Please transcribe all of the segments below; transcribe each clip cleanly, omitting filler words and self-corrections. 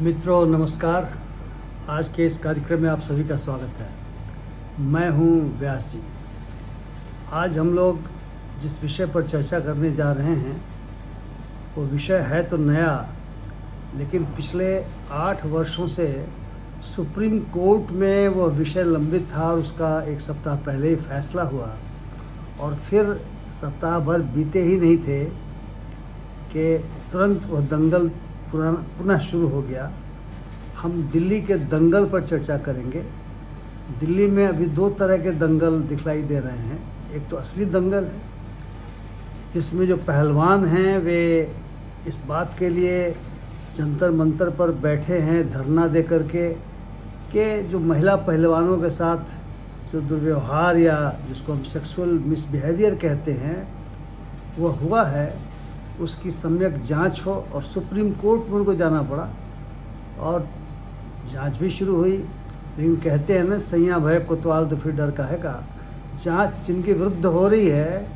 मित्रों नमस्कार। आज के इस कार्यक्रम में आप सभी का स्वागत है। मैं हूं व्यास जी। आज हम लोग जिस विषय पर चर्चा करने जा रहे हैं वो विषय है तो नया, लेकिन पिछले 8 वर्षों से सुप्रीम कोर्ट में वह विषय लंबित था और उसका एक सप्ताह पहले ही फैसला हुआ और फिर सप्ताह भर बीते ही नहीं थे कि तुरंत वह दंगल पुनः शुरू हो गया। हम दिल्ली के दंगल पर चर्चा करेंगे। दिल्ली में अभी 2 तरह के दंगल दिखलाई दे रहे हैं। एक तो असली दंगल है जिसमें जो पहलवान हैं वे इस बात के लिए जंतर मंतर पर बैठे हैं धरना दे करके कि जो महिला पहलवानों के साथ जो दुर्व्यवहार या जिसको हम सेक्सुअल मिसबिहेवियर कहते हैं वह हुआ है, उसकी सम्यक जांच हो। और सुप्रीम कोर्ट में उनको जाना पड़ा और जांच भी शुरू हुई। लेकिन कहते हैं ना, सैया भय कोतवाल तो फिर डर काहेगा। जांच जिनके विरुद्ध हो रही है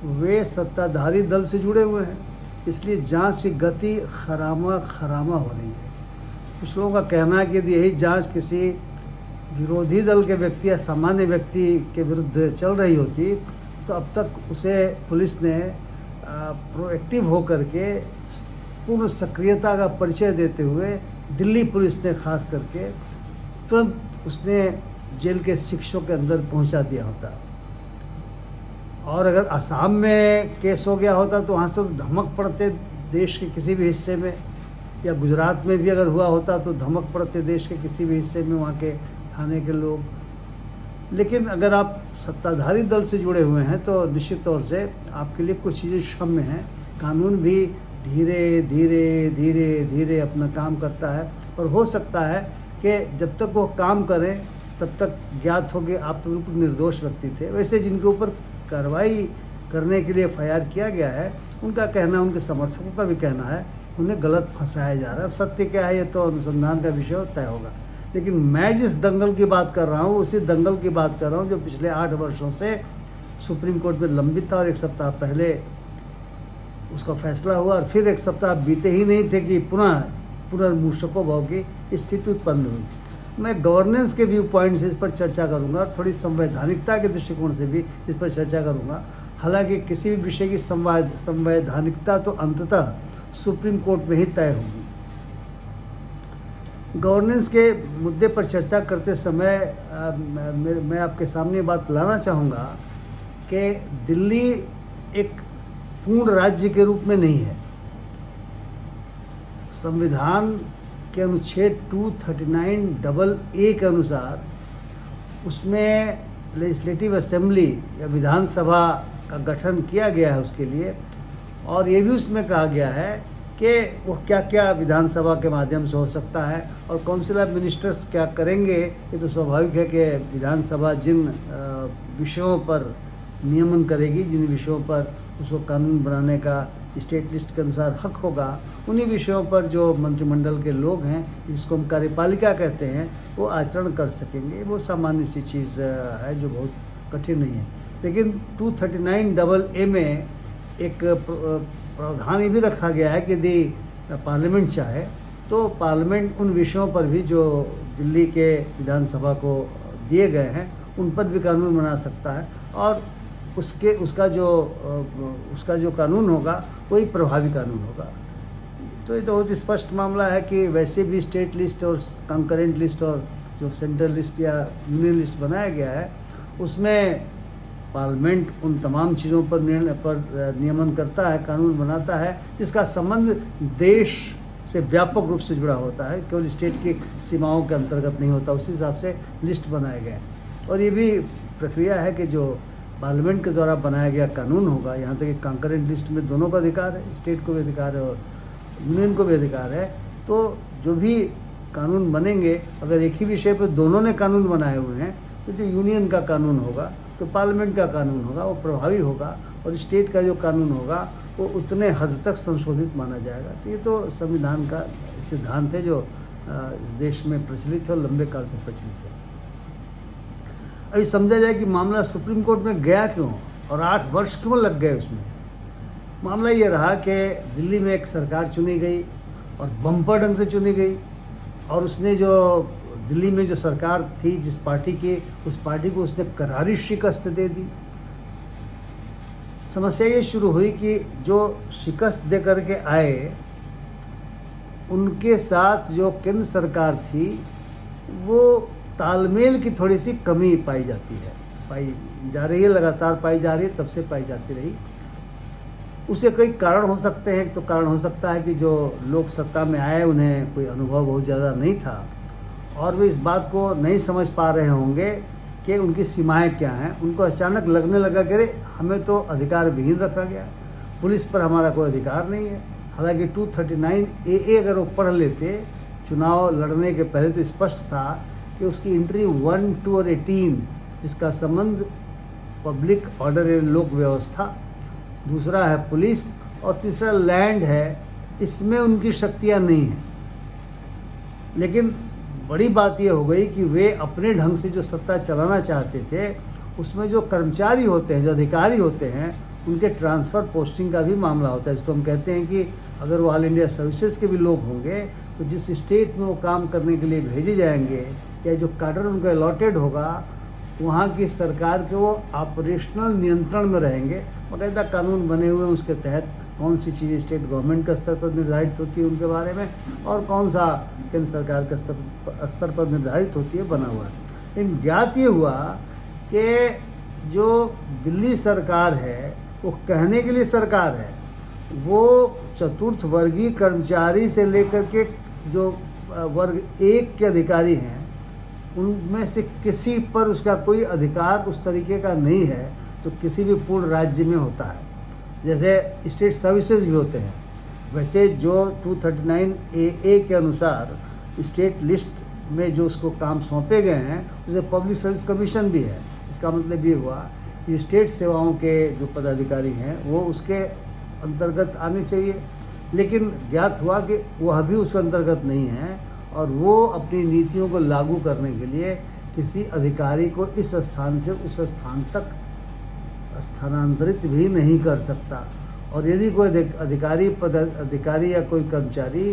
वे सत्ताधारी दल से जुड़े हुए हैं, इसलिए जांच की गति खरामा हो रही है। कुछ लोगों का कहना है कि यदि यही जांच किसी विरोधी दल के व्यक्ति या सामान्य व्यक्ति के विरुद्ध चल रही होती तो अब तक उसे पुलिस ने प्रोएक्टिव होकर के पूर्ण सक्रियता का परिचय देते हुए दिल्ली पुलिस ने खास करके तुरंत उसने जेल के शिक्षों के अंदर पहुंचा दिया होता। और अगर असम में केस हो गया होता तो वहाँ से तो धमक पड़ते देश के किसी भी हिस्से में, या गुजरात में भी अगर हुआ होता तो धमक पड़ते देश के किसी भी हिस्से में वहाँ के थाने के लोग। लेकिन अगर आप सत्ताधारी दल से जुड़े हुए हैं तो निश्चित तौर से आपके लिए कुछ चीज़ें क्षम्य हैं। कानून भी धीरे धीरे अपना काम करता है और हो सकता है कि जब तक वो काम करें तब तक ज्ञात हो कि आप तो बिल्कुल निर्दोष व्यक्ति थे। वैसे जिनके ऊपर कार्रवाई करने के लिए FIR किया गया है उनका कहना, उनके समर्थकों का भी कहना है उन्हें गलत फंसाया जा रहा है। सत्य क्या है ये तो अनुसंधान का विषय तय होगा। लेकिन मैं जिस दंगल की बात कर रहा हूँ उसी दंगल की बात कर रहा हूँ जो पिछले 8 वर्षों से सुप्रीम कोर्ट में लंबित था और एक सप्ताह पहले उसका फैसला हुआ और फिर एक सप्ताह बीते ही नहीं थे कि पुनर्मूषको भाव की स्थिति उत्पन्न हुई। मैं गवर्नेंस के व्यू पॉइंट से इस पर चर्चा करूँगा और थोड़ी संवैधानिकता के दृष्टिकोण से भी इस पर चर्चा करूँगा। हालांकि किसी भी विषय की संवैधानिकता तो अंततः सुप्रीम कोर्ट में ही तय होगी। गवर्नेंस के मुद्दे पर चर्चा करते समय मैं आपके सामने बात लाना चाहूँगा कि दिल्ली एक पूर्ण राज्य के रूप में नहीं है। संविधान के अनुच्छेद 239AA के अनुसार उसमें लेजिस्लेटिव असेंबली या विधानसभा का गठन किया गया है उसके लिए, और ये भी उसमें कहा गया है कि वो क्या क्या विधानसभा के माध्यम से हो सकता है और काउंसिल ऑफ मिनिस्टर्स क्या करेंगे। ये तो स्वाभाविक है कि विधानसभा जिन विषयों पर नियमन करेगी, जिन विषयों पर उसको कानून बनाने का स्टेट लिस्ट के अनुसार हक होगा, उन्हीं विषयों पर जो मंत्रिमंडल के लोग हैं जिसको हम कार्यपालिका कहते हैं वो आचरण कर सकेंगे। वो सामान्य सी चीज़ है जो बहुत कठिन नहीं है। लेकिन 239AA में एक प्रावधान ये भी रखा गया है कि यदि पार्लियामेंट चाहे तो पार्लियामेंट उन विषयों पर भी जो दिल्ली के विधानसभा को दिए गए हैं उन पर भी कानून बना सकता है और उसका जो कानून होगा वही प्रभावी कानून होगा। तो ये तो बहुत स्पष्ट मामला है कि वैसे भी स्टेट लिस्ट और कंकरेंट लिस्ट और जो सेंट्रल लिस्ट या यूनियन लिस्ट बनाया गया है उसमें पार्लियामेंट उन तमाम चीज़ों पर नियमन करता है, कानून बनाता है जिसका संबंध देश से व्यापक रूप से जुड़ा होता है, केवल स्टेट की सीमाओं के अंतर्गत नहीं होता। उसी हिसाब से लिस्ट बनाए गए और ये भी प्रक्रिया है कि जो पार्लियामेंट के द्वारा बनाया गया कानून होगा, यहाँ तक कि कंकरेंट लिस्ट में दोनों का अधिकार है, स्टेट को भी अधिकार है और यूनियन को भी अधिकार है। तो जो भी कानून बनेंगे, अगर एक ही विषय पर दोनों ने कानून बनाए हुए हैं तो जो यूनियन का कानून होगा, तो पार्लियामेंट का कानून होगा, वो प्रभावी होगा और स्टेट का जो कानून होगा वो उतने हद तक संशोधित माना जाएगा। तो ये तो संविधान का सिद्धांत है जो इस देश में प्रचलित है और लंबे काल से प्रचलित है। अभी समझा जाए कि मामला सुप्रीम कोर्ट में गया क्यों और 8 वर्ष क्यों लग गए उसमें। मामला ये रहा कि दिल्ली में एक सरकार चुनी गई और बम्पर ढंग से चुनी गई। और उसने जो दिल्ली में जो सरकार थी जिस पार्टी की, उस पार्टी को उसने करारी शिकस्त दे दी। समस्या ये शुरू हुई कि जो शिकस्त दे करके आए उनके साथ जो केंद्र सरकार थी वो तालमेल की थोड़ी सी कमी पाई जाती है, पाई जा रही है, लगातार पाई जा रही है, तब से पाई जाती रही। उसे कई कारण हो सकते हैं। तो कारण हो सकता है कि जो लोग सत्ता में आए उन्हें कोई अनुभव बहुत ज़्यादा नहीं था और वे इस बात को नहीं समझ पा रहे होंगे कि उनकी सीमाएं क्या हैं। उनको अचानक लगने लगा कि अरे हमें तो अधिकार विहीन रखा गया, पुलिस पर हमारा कोई अधिकार नहीं है। हालांकि 239AA अगर वो पढ़ लेते चुनाव लड़ने के पहले तो स्पष्ट था कि उसकी एंट्री 1, 2 और 18 जिसका संबंध पब्लिक ऑर्डर एवं लोक व्यवस्था, दूसरा है पुलिस और तीसरा लैंड है, इसमें उनकी शक्तियां नहीं हैं। लेकिन बड़ी बात यह हो गई कि वे अपने ढंग से जो सत्ता चलाना चाहते थे उसमें जो कर्मचारी होते हैं, जो अधिकारी होते हैं, उनके ट्रांसफ़र पोस्टिंग का भी मामला होता है। इसको हम कहते हैं कि अगर वो ऑल इंडिया सर्विसेज के भी लोग होंगे तो जिस स्टेट में वो काम करने के लिए भेजे जाएंगे या जो कैडर उनका अलॉटेड होगा वहाँ की सरकार के वो ऑपरेशनल नियंत्रण में रहेंगे। बाकायदा कानून बने हुए हैं उसके तहत कौन सी चीज़ें स्टेट गवर्नमेंट के स्तर पर निर्धारित होती है उनके बारे में और कौन सा केंद्र सरकार के स्तर पर निर्धारित होती है, बना हुआ है। लेकिन ज्ञात ये हुआ कि जो दिल्ली सरकार है वो कहने के लिए सरकार है, वो चतुर्थ वर्गीय कर्मचारी से लेकर के जो वर्ग 1 के अधिकारी हैं उनमें से किसी पर उसका कोई अधिकार उस तरीके का नहीं है जो किसी भी पूर्ण राज्य में होता है। जैसे स्टेट सर्विसेज भी होते हैं, वैसे जो 239AA के अनुसार स्टेट लिस्ट में जो उसको काम सौंपे गए हैं उसे पब्लिक सर्विस कमीशन भी है। इसका मतलब ये हुआ कि स्टेट सेवाओं के जो पदाधिकारी हैं वो उसके अंतर्गत आने चाहिए, लेकिन ज्ञात हुआ कि वह भी उसके अंतर्गत नहीं है और वो अपनी नीतियों को लागू करने के लिए किसी अधिकारी को इस स्थान से उस स्थान तक स्थानांतरित भी नहीं कर सकता। और यदि कोई अधिकारी या कोई कर्मचारी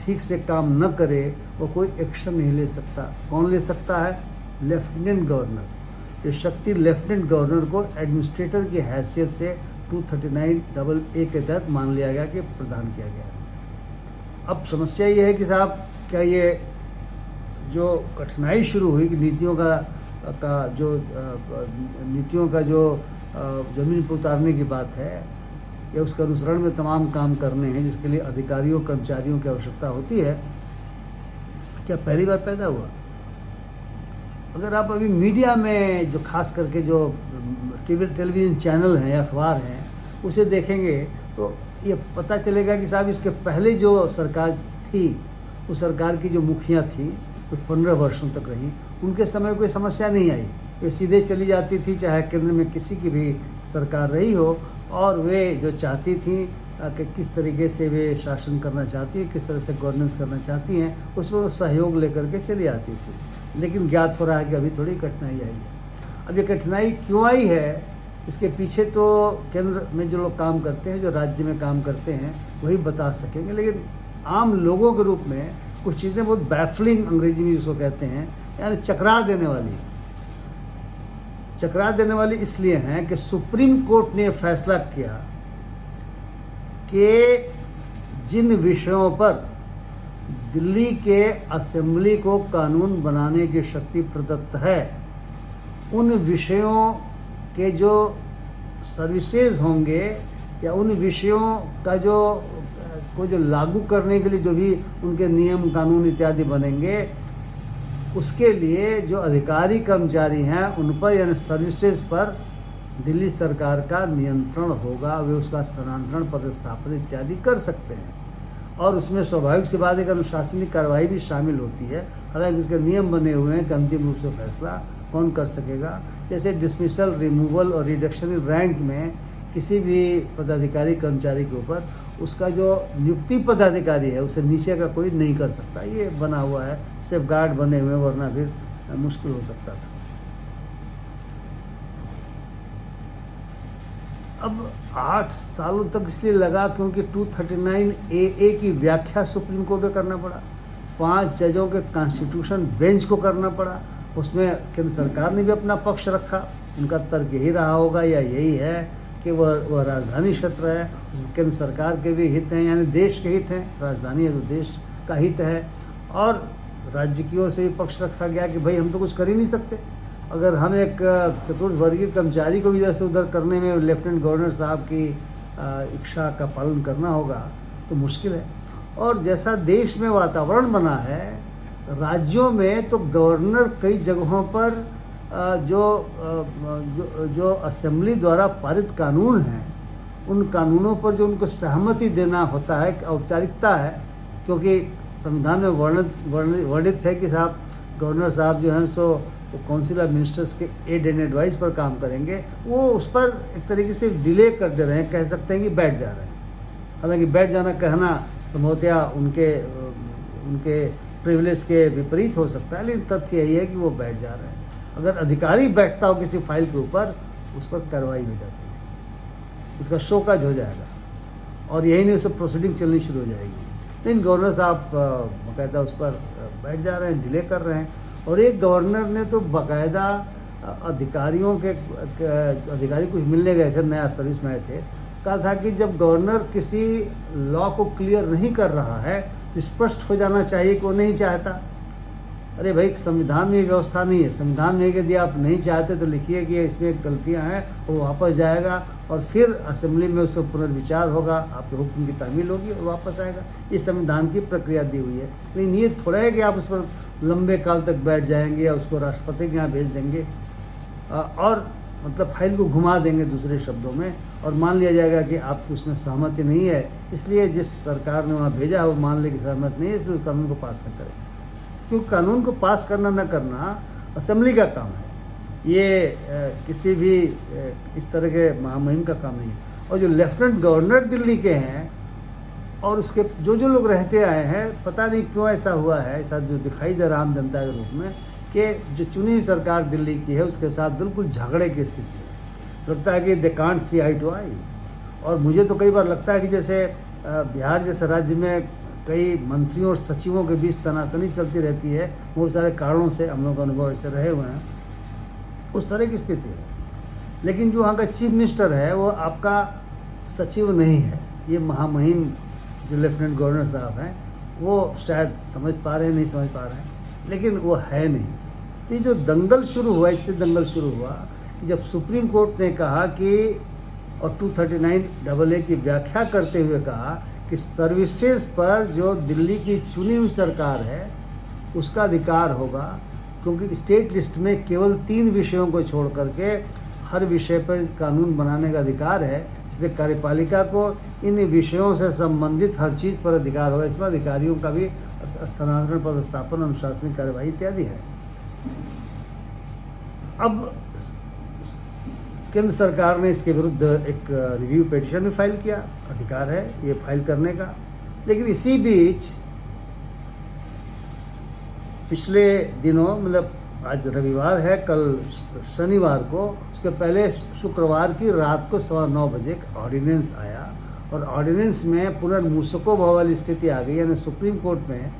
ठीक से काम न करे वो कोई एक्शन नहीं ले सकता। कौन ले सकता है? Lieutenant governor. ये शक्ति लेफ्टिनेंट गवर्नर को एडमिनिस्ट्रेटर की हैसियत से 239AA के तहत मान लिया गया कि प्रदान किया गया। अब समस्या ये है कि साहब क्या ये जो कठिनाई शुरू हुई कि नीतियों का जो ज़मीन पर उतारने की बात है या उसका अनुसरण में तमाम काम करने हैं जिसके लिए अधिकारियों कर्मचारियों की आवश्यकता होती है, क्या पहली बार पैदा हुआ? अगर आप अभी मीडिया में जो खास करके जो टेलीविज़न चैनल हैं या अखबार हैं उसे देखेंगे तो ये पता चलेगा कि साहब इसके पहले जो सरकार थी उस सरकार की जो मुखिया थी वो 15 वर्षों तक रही, उनके समय कोई समस्या नहीं आई। वे सीधे चली जाती थी चाहे केंद्र में किसी की भी सरकार रही हो और वे जो चाहती थी कि किस तरीके से वे शासन करना चाहती हैं, किस तरह से गवर्नेंस करना चाहती हैं, उसमें सहयोग लेकर के चली आती थी। लेकिन ज्ञात हो रहा है कि अभी थोड़ी कठिनाई आई है। अब ये कठिनाई क्यों आई है इसके पीछे तो केंद्र में जो लोग काम करते हैं, जो राज्य में काम करते हैं, वही बता सकेंगे। लेकिन आम लोगों के रूप में कुछ चीज़ें बहुत बैफलिंग अंग्रेजी में जिसको कहते हैं, यानी चकरा देने वाली। चकरा देने वाली इसलिए हैं कि सुप्रीम कोर्ट ने फैसला किया कि जिन विषयों पर दिल्ली के असेंबली को कानून बनाने की शक्ति प्रदत्त है उन विषयों के जो सर्विसेज होंगे या उन विषयों का जो लागू करने के लिए जो भी उनके नियम कानून इत्यादि बनेंगे उसके लिए जो अधिकारी कर्मचारी हैं उन पर यानी सर्विसेज पर दिल्ली सरकार का नियंत्रण होगा। वे उसका स्थानांतरण पदस्थापन इत्यादि कर सकते हैं और उसमें स्वाभाविक सी बात है कि अनुशासनिक कार्रवाई भी शामिल होती है। हालांकि उसके नियम बने हुए हैं कि अंतिम रूप से फैसला कौन कर सकेगा। जैसे डिसमिसल, रिमूवल और रिडक्शन इन रैंक में किसी भी पदाधिकारी कर्मचारी के ऊपर उसका जो नियुक्ति पदाधिकारी है उसे नीचे का कोई नहीं कर सकता। ये बना हुआ है, सेफ गार्ड बने हुए, वरना फिर मुश्किल हो सकता था। अब 8 सालों तक इसलिए लगा क्योंकि 239AA की व्याख्या सुप्रीम कोर्ट में करना पड़ा। 5 जजों के कॉन्स्टिट्यूशन बेंच को करना पड़ा। उसमें केंद्र सरकार ने भी अपना पक्ष रखा। उनका तर्क यही रहा होगा या यही है कि वह राजधानी क्षेत्र है, केंद्र सरकार के भी हित हैं, यानी देश के हित हैं। राजधानी है तो देश का हित है। और राज्य की ओर से भी पक्ष रखा गया कि भाई हम तो कुछ कर ही नहीं सकते। अगर हम एक चतुर्थ वर्गीय कर्मचारी को भी इधर से उधर करने में लेफ्टिनेंट गवर्नर साहब की इच्छा का पालन करना होगा तो मुश्किल है। और जैसा देश में वातावरण बना है, राज्यों में तो गवर्नर कई जगहों पर जो असेंबली द्वारा पारित कानून हैं, उन कानूनों पर जो उनको सहमति देना होता है, औपचारिकता है, क्योंकि संविधान में वर्णित है कि साहब गवर्नर साहब जो हैं सो वो काउंसिल ऑफ मिनिस्टर्स के एड एंड एडवाइस पर काम करेंगे। वो उस पर एक तरीके से डिले कर दे रहे हैं, कह सकते हैं कि बैठ जा रहे हैं। हालांकि बैठ जाना कहना संभवतया उनके प्रिविलेज के विपरीत हो सकता है, लेकिन तथ्य यही है कि वो बैठ जा रहे हैं। अगर अधिकारी बैठता हो किसी फाइल के ऊपर, उस पर कार्रवाई हो जाती है, उसका शोकाज हो जाएगा और यही नहीं उस पर प्रोसीडिंग चलनी शुरू हो जाएगी। लेकिन गवर्नर साहब बाकायदा उस पर बैठ जा रहे हैं, डिले कर रहे हैं। और एक गवर्नर ने तो बाकायदा अधिकारी कुछ मिलने गए थे, नया सर्विस में आए थे, कहा था कि जब गवर्नर किसी लॉ को क्लियर नहीं कर रहा है तो स्पष्ट हो जाना चाहिए कि वो नहीं चाहता। अरे भाई, संविधान में व्यवस्था नहीं है। संविधान में यदि आप नहीं चाहते तो लिखिए कि इसमें गलतियां हैं, वो वापस जाएगा और फिर असेंबली में उस पर पुनर्विचार होगा, आपके हुक्म की तामील होगी और वापस आएगा। ये संविधान की प्रक्रिया दी हुई है। लेकिन ये थोड़ा है कि आप उस पर लंबे काल तक बैठ जाएंगे या उसको राष्ट्रपति के यहाँ भेज देंगे और मतलब फाइल को घुमा देंगे दूसरे शब्दों में, और मान लिया जाएगा कि आपको उसमें सहमति नहीं है, इसलिए जिस सरकार ने वहाँ भेजा वो मान ले कि सहमत नहीं है, इसलिए कानून को पास न करें। क्योंकि कानून को पास करना न करना असेंबली का काम है, ये किसी भी इस तरह के महामहिम का काम नहीं है। और जो लेफ्टिनेंट गवर्नर दिल्ली के हैं और उसके जो लोग रहते आए हैं, पता नहीं क्यों ऐसा हुआ है, ऐसा जो दिखाई दे रहा आम जनता के रूप में, कि जो चुनी हुई सरकार दिल्ली की है उसके साथ बिल्कुल झगड़े की स्थिति है। लगता है कि they can't see I to आई। और मुझे तो कई बार लगता है कि जैसे बिहार जैसे राज्य में कई मंत्रियों और सचिवों के बीच तनातनी चलती रहती है, बहुत सारे कारणों से, हम लोग का अनुभव ऐसे रहे हुए हैं, उस तरह की स्थिति है। लेकिन जो वहाँ का चीफ मिनिस्टर है वो आपका सचिव नहीं है। ये महामहिम जो लेफ्टिनेंट गवर्नर साहब हैं वो शायद समझ पा रहे हैं, नहीं समझ पा रहे हैं, लेकिन वो है नहीं। तो ये जो दंगल शुरू हुआ, इससे दंगल शुरू हुआ कि जब सुप्रीम कोर्ट ने कहा कि और 239AA की व्याख्या करते हुए कहा कि सर्विसेज पर जो दिल्ली की चुनी हुई सरकार है उसका अधिकार होगा, क्योंकि स्टेट लिस्ट में केवल 3 विषयों को छोड़ करके हर विषय पर कानून बनाने का अधिकार है, इसलिए कार्यपालिका को इन विषयों से संबंधित हर चीज़ पर अधिकार होगा। इसमें अधिकारियों का भी स्थानांतरण, पदस्थापन, अनुशासनिक कार्यवाही इत्यादि है। अब केंद्र सरकार ने इसके विरुद्ध एक रिव्यू पिटीशन भी फाइल किया, अधिकार है ये फाइल करने का। लेकिन इसी बीच पिछले दिनों, मतलब आज रविवार है, कल शनिवार को, उसके पहले शुक्रवार की रात को 9:15 बजे एक ऑर्डिनेंस आया और ऑर्डिनेंस में पुनर्मूसको भव वाली स्थिति आ गई। यानी सुप्रीम कोर्ट में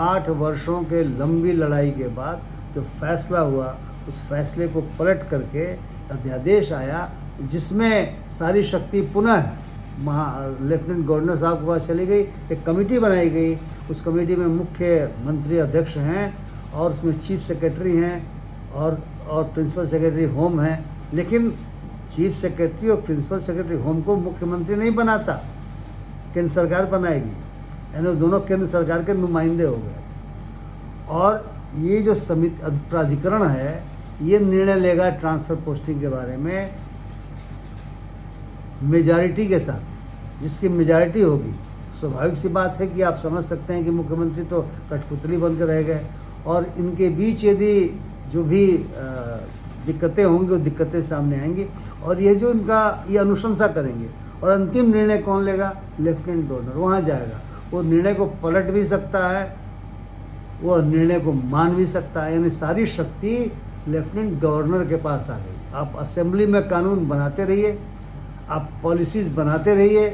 8 वर्षों के लंबी लड़ाई के बाद जो फैसला हुआ, उस फैसले को पलट करके अध्यादेश आया जिसमें सारी शक्ति पुनः लेफ्टिनेंट गवर्नर साहब के पास चली गई। एक कमेटी बनाई गई, उस कमेटी में मुख्य मंत्री अध्यक्ष हैं और उसमें चीफ सेक्रेटरी हैं और प्रिंसिपल सेक्रेटरी होम हैं। लेकिन चीफ सेक्रेटरी और प्रिंसिपल सेक्रेटरी होम को मुख्यमंत्री नहीं बनाता, केंद्र सरकार बनाएगी, यानी दोनों केंद्र सरकार के नुमाइंदे हो गए। और ये जो समिति प्राधिकरण है ये निर्णय लेगा ट्रांसफ़र पोस्टिंग के बारे में मेजॉरिटी के साथ। जिसकी मेजॉरिटी होगी, स्वाभाविक सी बात है कि आप समझ सकते हैं कि मुख्यमंत्री तो कठपुतली बनकर रह गए और इनके बीच यदि जो भी दिक्कतें होंगी वो दिक्कतें सामने आएंगी और ये जो इनका ये अनुशंसा करेंगे और अंतिम निर्णय कौन लेगा? लेफ्टिनेंट गवर्नर वहाँ जाएगा। वो निर्णय को पलट भी सकता है, वो निर्णय को मान भी सकता है, यानी सारी शक्ति लेफ्टिनेंट गवर्नर के पास आ गई। आप असेंबली में कानून बनाते रहिए, आप पॉलिसीज़ बनाते रहिए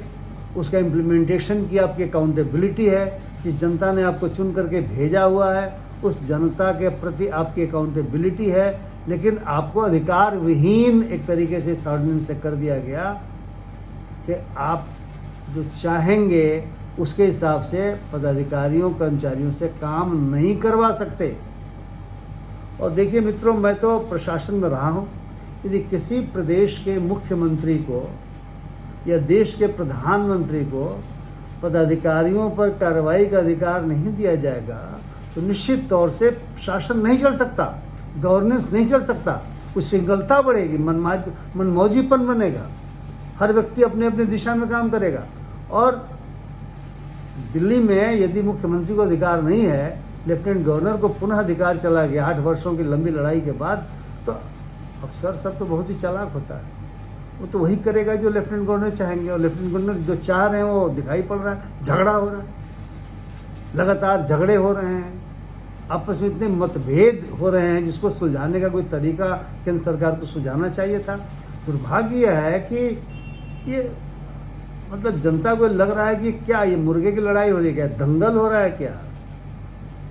उसका इम्प्लीमेंटेशन की आपकी अकाउंटेबिलिटी है। जिस जनता ने आपको चुन करके भेजा हुआ है उस जनता के प्रति आपकी अकाउंटेबिलिटी है, लेकिन आपको अधिकार विहीन एक तरीके से इस ऑर्डिनेंस से कर दिया गया कि आप जो चाहेंगे उसके हिसाब से पदाधिकारियों कर्मचारियों से काम नहीं करवा सकते। और देखिए मित्रों, मैं तो प्रशासन में रहा हूँ। यदि किसी प्रदेश के मुख्यमंत्री को या देश के प्रधानमंत्री को पदाधिकारियों पर कार्रवाई का अधिकार नहीं दिया जाएगा तो निश्चित तौर से शासन नहीं चल सकता, गवर्नेंस नहीं चल सकता, उच्छृंखलता बढ़ेगी, मनमौजीपन बनेगा, हर व्यक्ति अपने अपने दिशा में काम करेगा। और दिल्ली में यदि मुख्यमंत्री को अधिकार नहीं है, लेफ्टिनेंट गवर्नर को पुनः अधिकार चला गया 8 वर्षों की लंबी लड़ाई के बाद, तो अफसर सब तो बहुत ही चालाक होता है, वो तो वही करेगा जो लेफ्टिनेंट गवर्नर चाहेंगे। और लेफ्टिनेंट गवर्नर जो चाह रहे हैं वो दिखाई पड़ रहा है, झगड़ा हो रहा है, लगातार झगड़े हो रहे हैं, आपस में इतने मतभेद हो रहे हैं जिसको सुलझाने का कोई तरीका केंद्र सरकार को सुझाना चाहिए था। दुर्भाग्य यह है कि ये मतलब जनता को लग रहा है कि क्या ये मुर्गे की लड़ाई हो रही है, क्या दंगल हो रहा है क्या?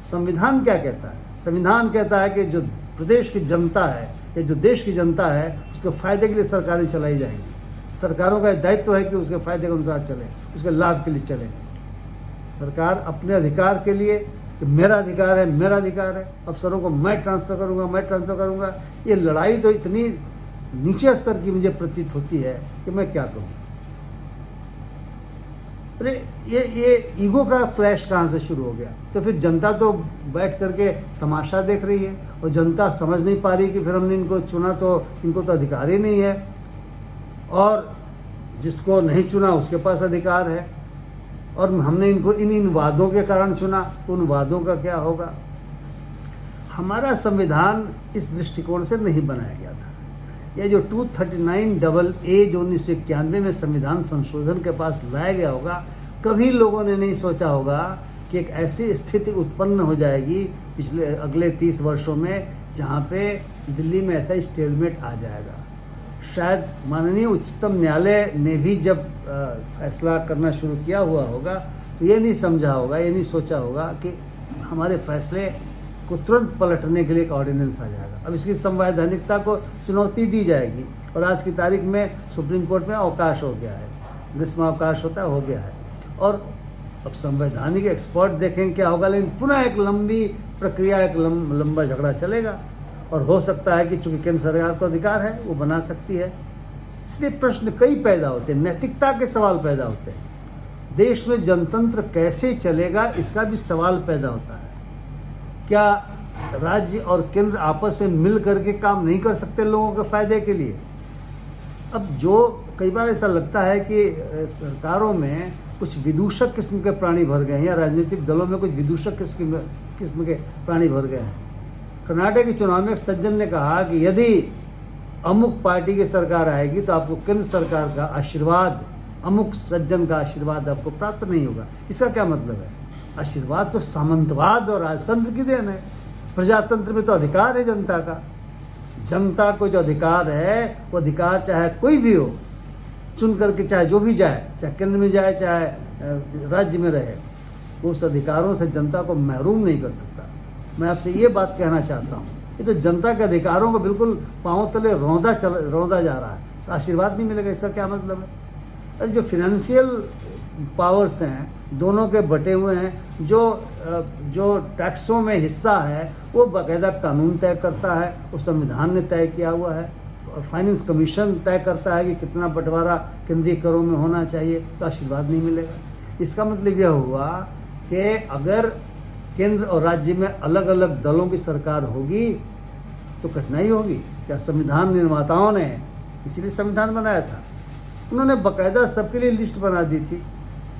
संविधान क्या कहता है? संविधान कहता है कि जो प्रदेश की जनता है या जो देश की जनता है उसके फायदे के लिए सरकारें चलाई जाएंगी। सरकारों का दायित्व है कि उसके फायदे के अनुसार चले, उसके लाभ के लिए चले। सरकार अपने अधिकार के लिए कि मेरा अधिकार है, मेरा अधिकार है, अफसरों को मैं ट्रांसफ़र करूँगा, मैं ट्रांसफ़र करूँगा, ये लड़ाई तो इतनी नीचे स्तर की मुझे प्रतीत होती है कि मैं क्या कहूँ। अरे ये ईगो का क्लैश कहाँ से शुरू हो गया? तो फिर जनता तो बैठ करके तमाशा देख रही है और जनता समझ नहीं पा रही कि फिर हमने इनको चुना तो इनको तो अधिकार ही नहीं है, और जिसको नहीं चुना उसके पास अधिकार है, और हमने इनको इन वादों के कारण चुना तो उन वादों का क्या होगा? हमारा संविधान इस दृष्टिकोण से नहीं बनाया गया था। यह जो 239AA जो 1991 में संविधान संशोधन के पास लाया गया होगा, कभी लोगों ने नहीं सोचा होगा कि एक ऐसी स्थिति उत्पन्न हो जाएगी अगले 30 वर्षों में जहाँ पे दिल्ली में ऐसा स्टेलमेट आ जाएगा। शायद माननीय उच्चतम न्यायालय ने भी जब फैसला करना शुरू किया हुआ होगा तो ये नहीं समझा होगा, ये नहीं सोचा होगा कि हमारे फैसले को तुरंत पलटने के लिए एक ऑर्डिनेंस आ जाएगा। अब इसकी संवैधानिकता को चुनौती दी जाएगी और आज की तारीख में सुप्रीम कोर्ट में अवकाश हो गया है, ग्रीष्मावकाश होता है, हो गया है। और अब संवैधानिक एक्सपर्ट देखेंगे क्या होगा, लेकिन पुनः एक लंबी प्रक्रिया, एक लंबा झगड़ा चलेगा। और हो सकता है कि चूंकि केंद्र सरकार को अधिकार है वो बना सकती है, इसलिए प्रश्न कई पैदा होते हैं, नैतिकता के सवाल पैदा होते हैं, देश में जनतंत्र कैसे चलेगा इसका भी सवाल पैदा होता है। क्या राज्य और केंद्र आपस में मिल करके काम नहीं कर सकते लोगों के फायदे के लिए? अब जो कई बार ऐसा लगता है कि सरकारों में कुछ विदूषक किस्म के प्राणी भर गए हैं या राजनीतिक दलों में कुछ विदूषक किस्म के प्राणी भर गए हैं। कर्नाटक के चुनाव में एक सज्जन ने कहा कि यदि अमुक पार्टी की सरकार आएगी तो आपको केंद्र सरकार का आशीर्वाद, अमुक सज्जन का आशीर्वाद आपको प्राप्त नहीं होगा। इसका क्या मतलब है? आशीर्वाद तो सामंतवाद और राजतंत्र की देन है। प्रजातंत्र में तो अधिकार है जनता का। जनता को जो अधिकार है वो अधिकार चाहे कोई भी हो, चुन करके चाहे जो भी जाए, चाहे केंद्र में जाए चाहे राज्य में रहे, वो उस अधिकारों से जनता को महरूम नहीं कर सकता। मैं आपसे ये बात कहना चाहता हूँ, ये तो जनता के अधिकारों को बिल्कुल पांव तले रौंदा जा रहा है। तो आशीर्वाद नहीं मिलेगा, इसका क्या मतलब है? अरे जो फिनेंशियल पावर्स हैं दोनों के बटे हुए हैं, जो टैक्सों में हिस्सा है वो बाकायदा कानून तय करता है, वो संविधान ने तय किया हुआ है। फाइनेंस कमीशन तय करता है कि कितना बंटवारा केंद्रीय करों में होना चाहिए, तो आशीर्वाद नहीं मिलेगा। इसका मतलब यह हुआ कि अगर केंद्र और राज्य में अलग अलग दलों की सरकार होगी तो कठिनाई होगी। क्या संविधान निर्माताओं ने इसीलिए संविधान बनाया था? उन्होंने बाकायदा सबके लिए लिस्ट बना दी थी,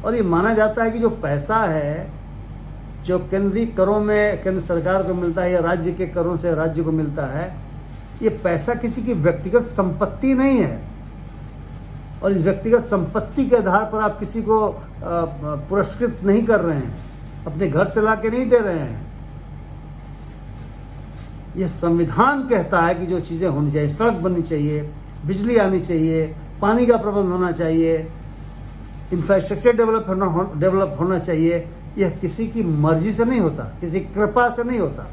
और ये माना जाता है कि जो पैसा है जो केंद्रीय करों में केंद्र सरकार को मिलता है या राज्य के करों से राज्य को मिलता है, ये पैसा किसी की व्यक्तिगत संपत्ति नहीं है, और इस व्यक्तिगत संपत्ति के आधार पर आप किसी को पुरस्कृत नहीं कर रहे हैं, अपने घर से ला के नहीं दे रहे हैं। ये संविधान कहता है कि जो चीज़ें होनी चाहिए, सड़क बननी चाहिए, बिजली आनी चाहिए, पानी का प्रबंध होना चाहिए, इंफ्रास्ट्रक्चर डेवलप होना चाहिए, यह किसी की मर्जी से नहीं होता, किसी कृपा से नहीं होता।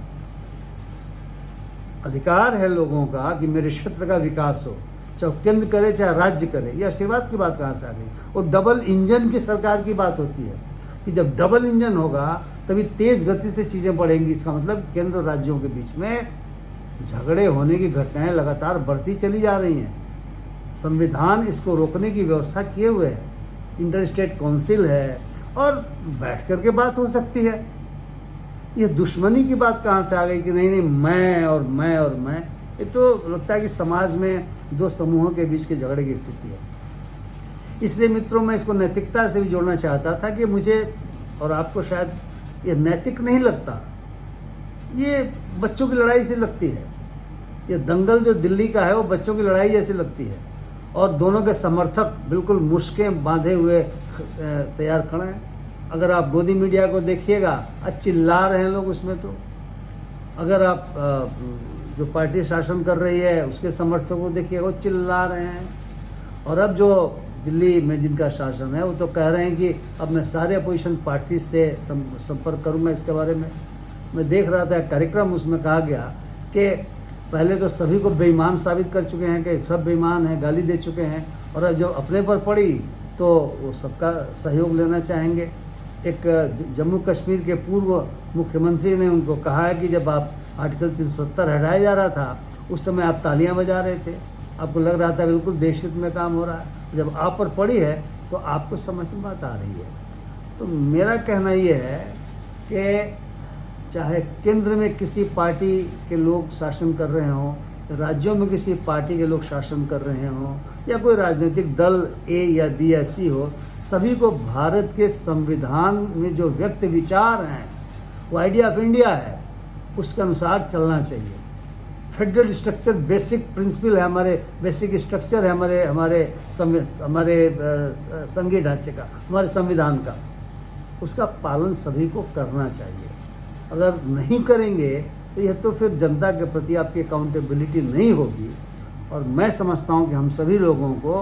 अधिकार है लोगों का कि मेरे क्षेत्र का विकास हो, चाहे केंद्र करे चाहे राज्य करे। यह आशीर्वाद की बात कहाँ से आ गई? और डबल इंजन की सरकार की बात होती है कि जब डबल इंजन होगा तभी तेज गति से चीज़ें बढ़ेंगी। इसका मतलब केंद्र और राज्यों के बीच में झगड़े होने की घटनाएं लगातार बढ़ती चली जा रही हैं। संविधान इसको रोकने की व्यवस्था किए हुए है, इंटर स्टेट काउंसिल है और बैठ करके बात हो सकती है। ये दुश्मनी की बात कहाँ से आ गई कि नहीं मैं और मैं और मैं? ये तो लगता है कि समाज में दो समूहों के बीच के झगड़े की स्थिति है। इसलिए मित्रों, मैं इसको नैतिकता से भी जोड़ना चाहता था कि मुझे और आपको शायद ये नैतिक नहीं लगता, ये बच्चों की लड़ाई से लगती है। ये दंगल जो दिल्ली का है वो बच्चों की लड़ाई जैसी लगती है और दोनों के समर्थक बिल्कुल मुश्कें बांधे हुए तैयार खड़े हैं। अगर आप गोदी मीडिया को देखिएगा, चिल्ला रहे हैं लोग उसमें। तो अगर आप जो पार्टी शासन कर रही है उसके समर्थकों को देखिए, वो चिल्ला रहे हैं। और अब जो दिल्ली में जिनका शासन है वो तो कह रहे हैं कि अब मैं सारे अपोजिशन पार्टी से संपर्क करूंगा। इसके बारे में मैं देख रहा था कार्यक्रम, उसमें कहा गया कि पहले तो सभी को बेईमान साबित कर चुके हैं कि सब बेईमान हैं, गाली दे चुके हैं, और अब जब अपने पर पड़ी तो वो सबका सहयोग लेना चाहेंगे। एक जम्मू कश्मीर के पूर्व मुख्यमंत्री ने उनको कहा है कि जब आप आर्टिकल 370 हटाया जा रहा था उस समय आप तालियां बजा रहे थे, आपको लग रहा था बिल्कुल देश हित में काम हो रहा है। जब आप पर पड़ी है तो आपको समझ में बात आ रही है। तो मेरा कहना ये है कि चाहे केंद्र में किसी पार्टी के लोग शासन कर रहे हों, राज्यों में किसी पार्टी के लोग शासन कर रहे हों, या कोई राजनीतिक दल ए या बी या सी हो, सभी को भारत के संविधान में जो व्यक्त विचार हैं, वो आइडिया ऑफ इंडिया है, उसके अनुसार चलना चाहिए। फेडरल स्ट्रक्चर बेसिक प्रिंसिपल है, हमारे बेसिक स्ट्रक्चर है हमारे संघीय ढांचे का, हमारे संविधान का। उसका पालन सभी को करना चाहिए। अगर नहीं करेंगे तो यह तो फिर जनता के प्रति आपकी अकाउंटेबिलिटी नहीं होगी। और मैं समझता हूँ कि हम सभी लोगों को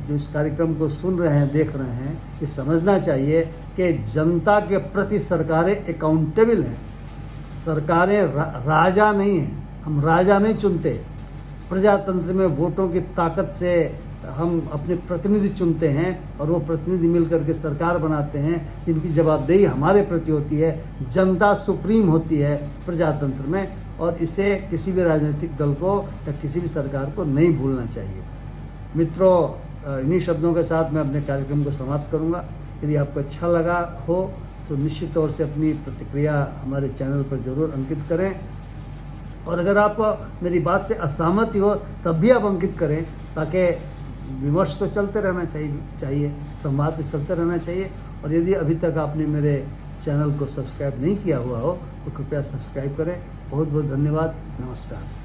जो इस कार्यक्रम को सुन रहे हैं, देख रहे हैं, ये समझना चाहिए कि जनता के प्रति सरकारें अकाउंटेबल हैं। सरकारें राजा नहीं हैं, हम राजा नहीं चुनते। प्रजातंत्र में वोटों की ताकत से हम अपने प्रतिनिधि चुनते हैं और वो प्रतिनिधि मिलकर के सरकार बनाते हैं जिनकी जवाबदेही हमारे प्रति होती है। जनता सुप्रीम होती है प्रजातंत्र में, और इसे किसी भी राजनीतिक दल को या किसी भी सरकार को नहीं भूलना चाहिए। मित्रों, इन्हीं शब्दों के साथ मैं अपने कार्यक्रम को समाप्त करूंगा। यदि आपको अच्छा लगा हो तो निश्चित तौर से अपनी प्रतिक्रिया हमारे चैनल पर जरूर अंकित करें, और अगर आपको मेरी बात से असहमति हो तब भी आप अंकित करें, ताकि विमर्श तो चलते रहना चाहिए, संवाद तो चलते रहना चाहिए। और यदि अभी तक आपने मेरे चैनल को सब्सक्राइब नहीं किया हुआ हो तो कृपया सब्सक्राइब करें। बहुत बहुत धन्यवाद। नमस्कार।